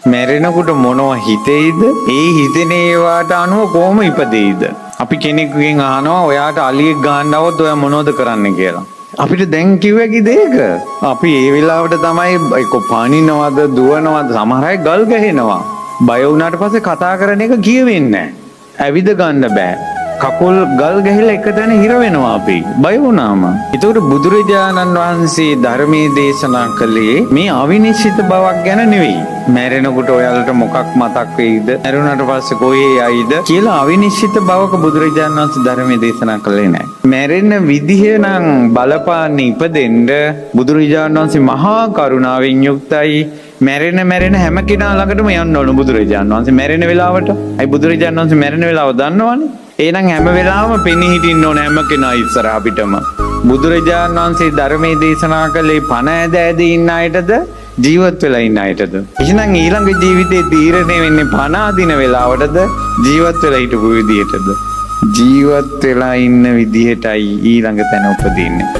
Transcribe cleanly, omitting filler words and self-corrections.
මැරෙනකොට මොනවා හිතෙයිද? ඒ හිතෙන ඒවාට අනුව කොහොම ඉපදෙයිද? අපි කෙනෙකුගෙන් අහනවා ඔයාට අලියෙක් ගහන්න આવොත් ඔයා මොනවද කරන්න කියලා. අපිට දැන් කිව්වකි දෙයක. අපි ඒ වෙලාවට තමයි එක්ක පනිනවද, දුවනවද, සමහර අය ගල් ගහනවා. බය වුණාට පස්සේ කතා කරන එක කියවෙන්නේ නැහැ. ඇවිද ගන්න බෑ. කකුල් ගල් ගහලා එක තැන හිර වෙනවා අපි. බය වුණාම. ඒකට බුදුරජාණන් වහන්සේ ධර්මයේ දේශනා කළේ මේ අවිනිශ්චිත බවක් ගැන නෙවෙයි. මැරෙනකොට ඔයාලට මොකක් මතක් වෙයිද? මැරුණාට පස්සේ කොහේ යයිද කියලා අවිනිශ්චිත බවක බුදුරජාණන් වහන්සේ ධර්මයේ දේශනා කළේ නැහැ. මැරෙන විදිහ නම් බලපාන්නේ ඉපදෙන්න බුදුරජාණන් වහන්සේ මහා කරුණාවෙන් යුක්තයි. මැරෙන හැම කෙනා ළඟටම යන්න ඕන බුදුරජාණන් වහන්සේ මැරෙන වෙලාවට. අයි බුදුරජාණන් වහන්සේ මැරෙන වෙලාව දන්නවනේ. එහෙනම් හැම වෙලාවෙම පෙනී හිටින්න ඕන හැම කෙනා ඉස්සර අපිටම. බුදුරජාණන් වහන්සේ ධර්මයේ දේශනා කළේ පණ ඇද ඉන්න අයටද ජීවත් වෙලා ඉන්න අයටද? එහෙනම් ඊළඟ ජීවිතේ තීරණය වෙන්නේ පණ අදින වෙලාවටද ජීවත් වෙලා හිටපු විදිහටද? ජීවත් වෙලා ඉන්න විදිහටයි ඊළඟ තැන උපදින්නේ.